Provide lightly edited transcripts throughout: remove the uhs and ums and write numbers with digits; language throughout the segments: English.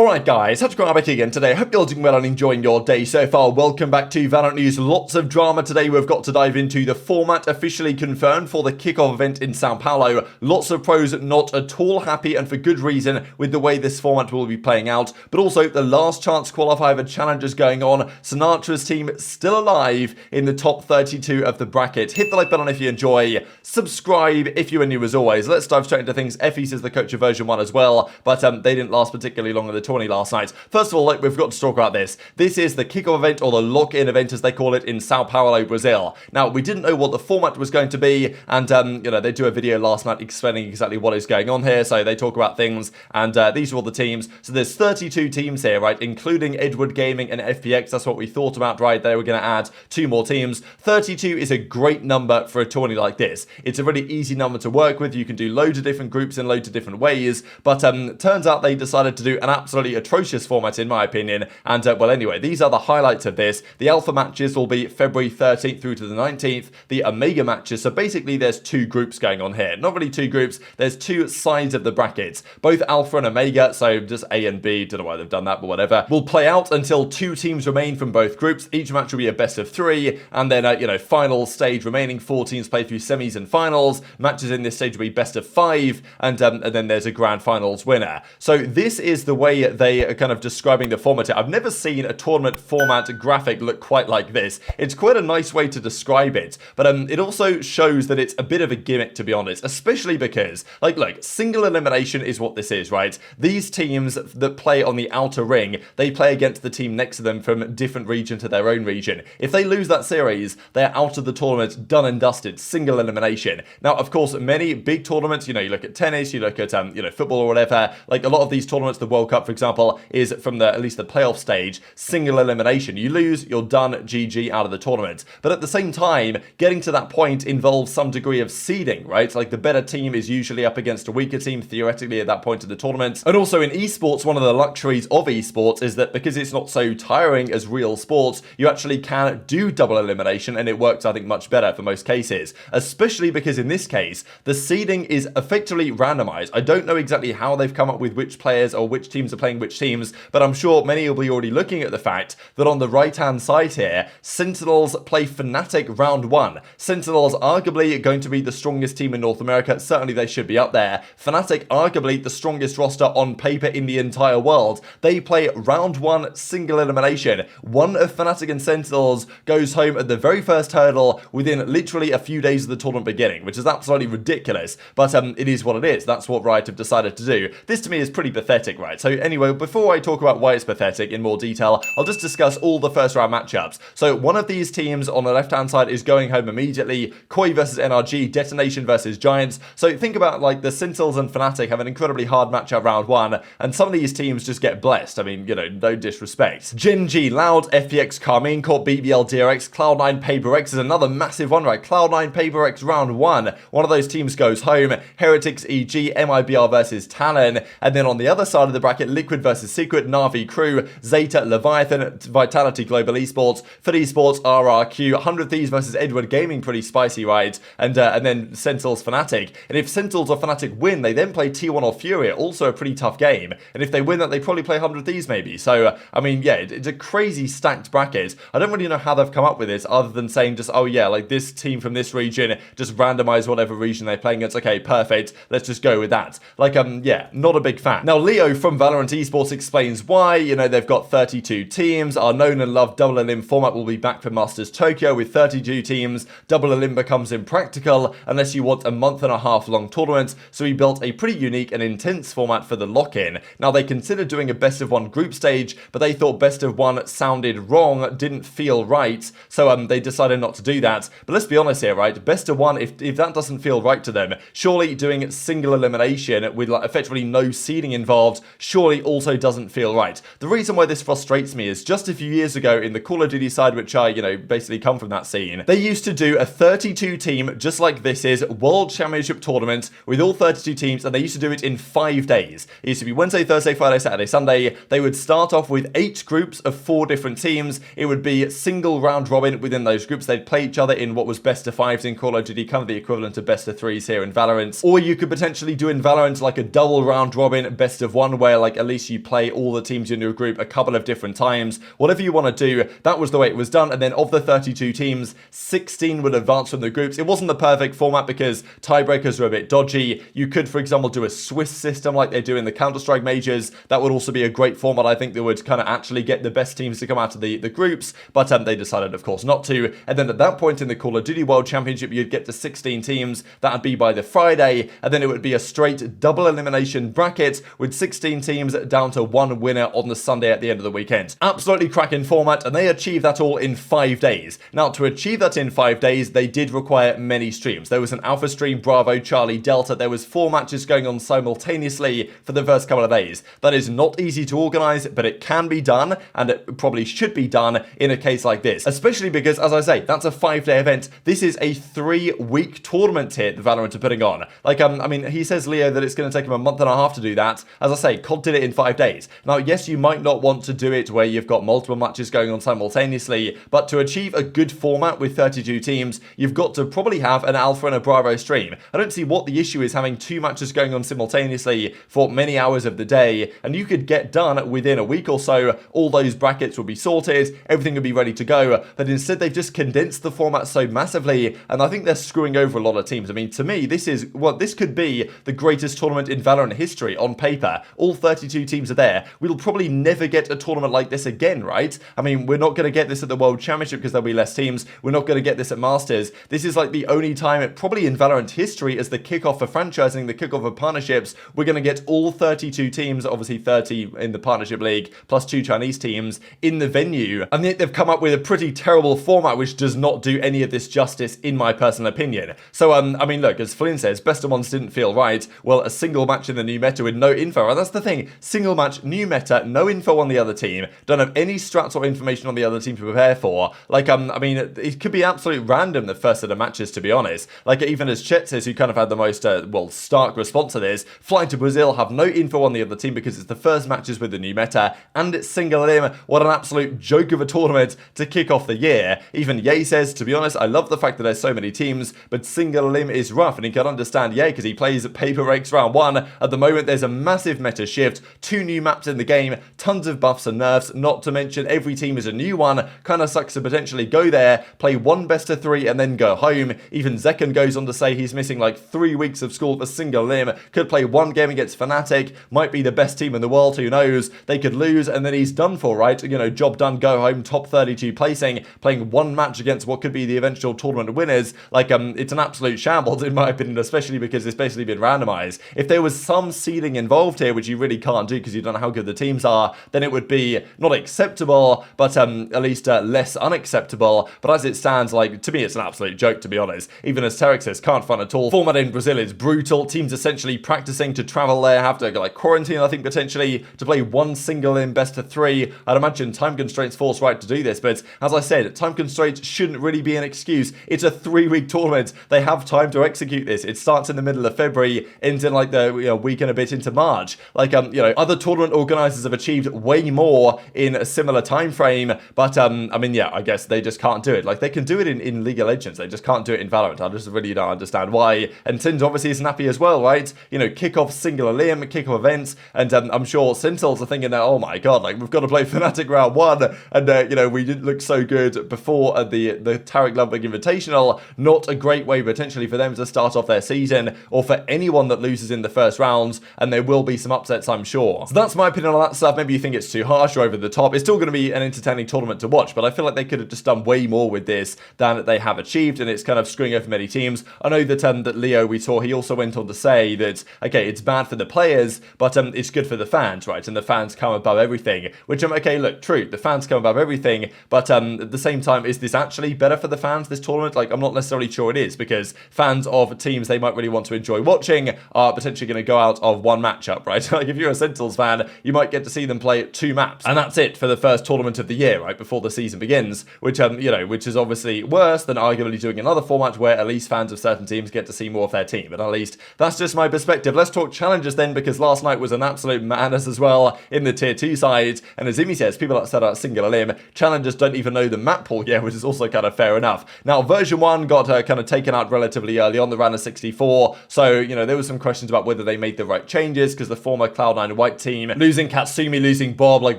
Alright guys, TacticalRab back again today. Hope you're all doing well and enjoying your day so far. Welcome back to VALORANT News. Lots of drama today. We've got to dive into the format officially confirmed for the kickoff event in Sao Paulo. Lots of pros not at all happy, and for good reason, with the way this format will be playing out. But also the last chance qualifier for challenges going on. Sinatra's team still alive in the top 32 of the bracket. Hit the like button if you enjoy. Subscribe if you are new as always. Let's dive straight into things. Effie is the coach of version 1 as well, but they didn't last particularly long in the tourney last night. First of all, we've got to talk about this. This is the kickoff event, or the lock-in event as they call it, in Sao Paulo, Brazil. Now, we didn't know what the format was going to be, and they do a video last night explaining exactly what is going on here, so they talk about things, and these are all the teams. So there's 32 teams here, right, including Edward Gaming and FPX. That's what we thought about, right? They were going to add 2 more teams. 32 is a great number for a tourney like this. It's a really easy number to work with. You can do loads of different groups in loads of different ways, but turns out they decided to do an absolutely atrocious format in my opinion, and well anyway, these are the highlights of this. The alpha matches will be February 13th through to the 19th, the omega matches, so basically there's 2 groups going on here. Not really 2 groups, there's 2 sides of the brackets, both alpha and omega, so just A and B, don't know why they've done that, but whatever, will play out until 2 teams remain from both groups. Each match will be a best of 3, and then final stage, remaining 4 teams play through semis and finals. Matches in this stage will be best of 5, and then there's a grand finals winner. So this is the way they are kind of describing the format. I've never seen a tournament format graphic look quite like this. It's quite a nice way to describe it, but it also shows that it's a bit of a gimmick, to be honest, especially because, look, single elimination is what this is, right? These teams that play on the outer ring, they play against the team next to them from different region to their own region. If they lose that series, they're out of the tournament, done and dusted, single elimination. Now, of course, many big tournaments, you look at tennis, you look at, football or whatever, like a lot of these tournaments, the World Cup, for example, is from at least the playoff stage, single elimination. You lose, you're done, GG, out of the tournament. But at the same time, getting to that point involves some degree of seeding, right? Like the better team is usually up against a weaker team, theoretically, at that point of the tournament. And also in esports, one of the luxuries of esports is that because it's not so tiring as real sports, you actually can do double elimination, and it works, I think, much better for most cases. Especially because in this case, the seeding is effectively randomized. I don't know exactly how they've come up with which players or which teams are playing which teams, but I'm sure many will be already looking at the fact that on the right-hand side here, Sentinels play Fnatic round 1. Sentinels arguably going to be the strongest team in North America. Certainly they should be up there. Fnatic arguably the strongest roster on paper in the entire world. They play round 1 single elimination. One of Fnatic and Sentinels goes home at the very first hurdle within literally a few days of the tournament beginning, which is absolutely ridiculous, but it is what it is. That's what Riot have decided to do. This to me is pretty pathetic, right? So anyway, before I talk about why it's pathetic in more detail, I'll just discuss all the first round matchups. So one of these teams on the left-hand side is going home immediately. Koi versus NRG, Detonation versus Giants. So think about the Sentinels and Fnatic have an incredibly hard matchup round 1, and some of these teams just get blessed. I mean, no disrespect. Gen.G, Loud, FPX, Carmine Corp, BBL, DRX, Cloud9, PaperX is another massive one, right? Cloud9, PaperX round 1. One of those teams goes home. Heretics, EG, MIBR versus Talon. And then on the other side of the bracket, Liquid versus Secret, Na'Vi Crew, Zeta, Leviathan, Vitality Global Esports, Fit Esports, RRQ, 100 Thieves versus Edward Gaming, pretty spicy, right? And then Sentinels, Fnatic. And if Sentinels or Fnatic win, they then play T1 or Furia, also a pretty tough game. And if they win that, they probably play 100 Thieves maybe. So, I mean, yeah, it's a crazy stacked bracket. I don't really know how they've come up with this, other than saying just, oh yeah, this team from this region, just randomize whatever region they're playing against. Okay, perfect. Let's just go with that. Yeah, not a big fan. Now, Leo from VALORANT Esports explains why. They've got 32 teams. Our known and loved double elim format will be back for Masters Tokyo with 32 teams. Double elim becomes impractical unless you want a month-and-a-half long tournament, so we built a pretty unique and intense format for the lock-in. Now, they considered doing a best of 1 group stage, but they thought best of 1 sounded wrong, didn't feel right, so they decided not to do that. But let's be honest here, right? Best of 1, if that doesn't feel right to them, surely doing single elimination with effectively no seeding involved surely also doesn't feel right. The reason why this frustrates me is just a few years ago in the Call of Duty side, which I, basically come from that scene, they used to do a 32 team, just like this is, World Championship tournament with all 32 teams, and they used to do it in 5 days. It used to be Wednesday, Thursday, Friday, Saturday, Sunday. They would start off with 8 groups of 4 different teams. It would be single round robin within those groups. They'd play each other in what was best of 5s in Call of Duty, kind of the equivalent of best of 3s here in Valorant. Or you could potentially do in Valorant like a double round robin best of 1, where least you play all the teams in your group a couple of different times. Whatever you want to do, that was the way it was done. And then of the 32 teams, 16 would advance from the groups. It wasn't the perfect format because tiebreakers were a bit dodgy. You could, for example, do a Swiss system like they do in the Counter-Strike majors. That would also be a great format, I think, that would kind of actually get the best teams to come out of the groups, but they decided, of course, not to. And then at that point in the Call of Duty World Championship, you'd get to 16 teams. That would be by the Friday, and then it would be a straight double elimination bracket with 16 teams down to one winner on the Sunday at the end of the weekend. Absolutely cracking format, and they achieved that all in 5 days. Now, to achieve that in 5 days, they did require many streams. There was an Alpha stream, Bravo, Charlie, Delta. There was 4 matches going on simultaneously for the first couple of days. That is not easy to organize, but it can be done, and it probably should be done in a case like this, especially because, as I say, that's a 5-day event. This is a 3-week tournament here that Valorant are putting on. Like, I mean, he says, Leo, that it's going to take him a month and a half to do that. As I say, COD did it in 5 days. Now, yes, you might not want to do it where you've got multiple matches going on simultaneously, but to achieve a good format with 32 teams, you've got to probably have an Alpha and a Bravo stream. I don't see what the issue is having 2 matches going on simultaneously for many hours of the day, and you could get done within a week or so. All those brackets will be sorted, everything will be ready to go, but instead they've just condensed the format so massively, and I think they're screwing over a lot of teams. I mean, to me, this could be the greatest tournament in Valorant history on paper. All 32 teams are there. We'll probably never get a tournament like this again, right? I mean, we're not going to get this at the World Championship because there'll be less teams. We're not going to get this at Masters. This is like the only time, probably in Valorant history, as the kickoff for franchising, the kickoff of partnerships, we're going to get all 32 teams, obviously 30 in the partnership league, plus 2 Chinese teams, in the venue. And yet they've come up with a pretty terrible format which does not do any of this justice, in my personal opinion. So, I mean, look, as Flynn says, best of ones didn't feel right. Well, a single match in the new meta with no info. And that's the thing. Single match, new meta, no info on the other team. Don't have any strats or information on the other team to prepare for. Like, I mean, it could be absolute random, the first set of matches, to be honest. Like, even as Chet says, who kind of had the most, stark response to this, flying to Brazil, have no info on the other team because it's the first matches with the new meta, and it's single elim. What an absolute joke of a tournament to kick off the year. Even Ye says, to be honest, I love the fact that there's so many teams, but single elim is rough, and he can understand Ye because he plays Paper Rakes round 1. At the moment, there's a massive meta shift, 2 new maps in the game, tons of buffs and nerfs, not to mention every team is a new one. Kind of sucks to potentially go there, play 1 best of 3, and then go home. Even Zekken goes on to say he's missing like 3 weeks of school for single elim, could play 1 game against Fnatic, might be the best team in the world, who knows. They could lose, and then he's done for, right? You know, job done, go home, top 32 placing, playing 1 match against what could be the eventual tournament winners. Like, it's an absolute shambles, in my opinion, especially because it's basically been randomized. If there was some seeding involved here, which you really can't do because you don't know how good the teams are, then it would be not acceptable, but at least less unacceptable. But as it stands, like, to me, it's an absolute joke, to be honest. Even as Tarek says, can't fun at all. Format in Brazil is brutal. Teams essentially practicing to travel there, have to like quarantine, I think, potentially, to play 1 single in best of 3. I'd imagine time constraints force right to do this, but as I said, time constraints shouldn't really be an excuse. It's a 3-week tournament. They have time to execute this. It starts in the middle of February, ends in like the week and a bit into March. Like, other tournament organizers have achieved way more in a similar time frame, but I mean, yeah, I guess they just can't do it. Like, they can do it in League of Legends, they just can't do it in Valorant. I just really don't understand why. And TenZ obviously isn't happy as well, right? You know, kickoff single elim, kickoff events, and I'm sure Sentinels are thinking that, oh my god, like, we've got to play Fnatic round 1, and we didn't look so good before the Tarek Lundberg Invitational. Not a great way potentially for them to start off their season, or for anyone that loses in the first rounds, and there will be some upsets, I'm sure. So that's my opinion on that stuff. Maybe you think it's too harsh or over the top. It's still going to be an entertaining tournament to watch, but I feel like they could have just done way more with this than they have achieved, and it's kind of screwing over many teams. I know that Leo, we saw, he also went on to say that, okay, it's bad for the players, but it's good for the fans, right? And the fans come above everything, which okay, look, true, the fans come above everything, but at the same time, is this actually better for the fans, this tournament? Like, I'm not necessarily sure it is, because fans of teams they might really want to enjoy watching are potentially going to go out of 1 matchup, right? Like, if you're a Sentinels fan, you might get to see them play 2 maps, and that's it for the first tournament of the year, right, before the season begins, which which is obviously worse than arguably doing another format where at least fans of certain teams get to see more of their team. But at least that's just my perspective. Let's talk challenges then, because last night was an absolute madness as well in the tier 2 side, and as Imi says, people that set out single elim, challengers don't even know the map pool yet, which is also kind of fair enough. Now, version 1 got kind of taken out relatively early on, the round of 64, so, there was some questions about whether they made the right changes, because the former Cloud9 and white team, losing Katsumi, losing Bob, like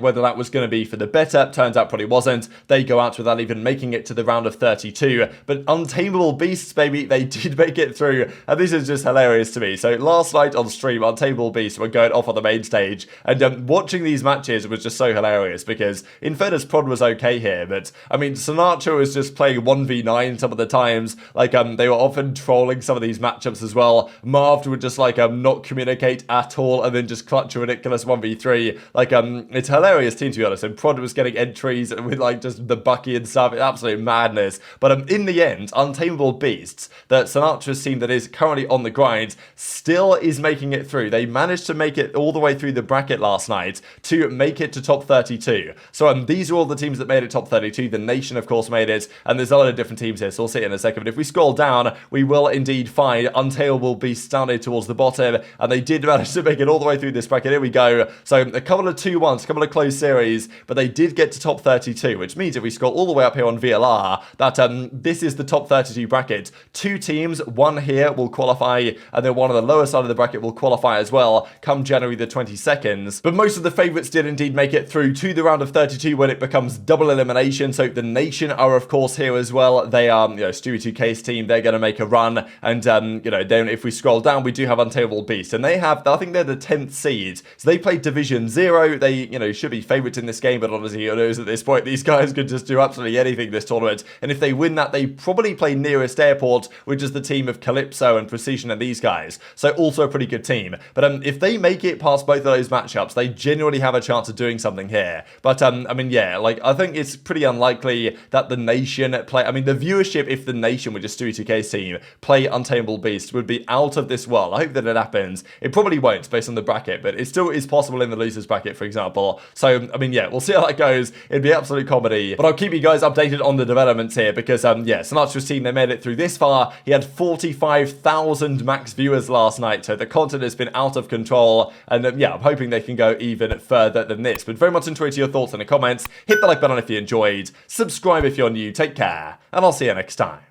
whether that was going to be for the better, turns out probably wasn't. They go out without even making it to the round of 32, but Untamable Beasts, baby, they did make it through, and this is just hilarious to me. So last night on stream, Untamable Beasts were going off on the main stage, and watching these matches was just so hilarious, because in fairness, Prod was okay here, but I mean, Sinatraa was just playing 1v9 some of the times, like they were often trolling some of these matchups as well. Marv would just like not communicate at all, and then just clutch a ridiculous 1v3. Like it's a hilarious team, to be honest, and Prod was getting entries with like just the Bucky and stuff. It's absolute madness. But in the end, Untamable Beasts, the Sinatra's team that is currently on the grind, still is making it through. They managed to make it all the way through the bracket last night to make it to top 32. So these are all the teams that made it top 32. The Nation, of course, made it, and there's a lot of different teams here, so we'll see it in a second. But if we scroll down, we will indeed find Untamable Beasts down here towards the bottom, and they did manage to make it all the way through this bracket. Here we go. So a couple of 2-1s, a couple of close series, but they did get to top 32, which means if we scroll all the way up here on VLR, that this is the top 32 bracket. 2 teams, one here will qualify, and then one on the lower side of the bracket will qualify as well come January the 22nd. But most of the favourites did indeed make it through to the round of 32 when it becomes double elimination. So the Nation are, of course, here as well. They are, Stewie2K's team. They're going to make a run, and then if we scroll down, we do have Untamable Beast, and they have, I think they're the 10th seed. So they played Division 0. They, should be favourites in this game, but honestly, who knows at this point? These guys could just do absolutely anything this tournament, and if they win that, they probably play Nearest Airport, which is the team of Calypso and Precision and these guys. So also a pretty good team. But if they make it past both of those matchups, they genuinely have a chance of doing something here. But I mean, yeah, like I think it's pretty unlikely that the Nation play. I mean, the viewership, if the Nation, which is Stewie2K's team, play Untamable Beast, would be out of this world. I hope that it happens. It probably won't based on the bracket, but it still is possible in the losers bracket, for example. So I mean, yeah, we'll see how that goes. It'd be absolute comedy, but I'll keep you guys updated on the developments here, because yeah, Sinatra's team, they made it through this far. He had 45,000 max viewers last night, so the content has been out of control, and yeah, I'm hoping they can go even further than this. But very much enjoyed your thoughts in the comments. Hit the like button if you enjoyed, subscribe if you're new, take care, and I'll see you next time.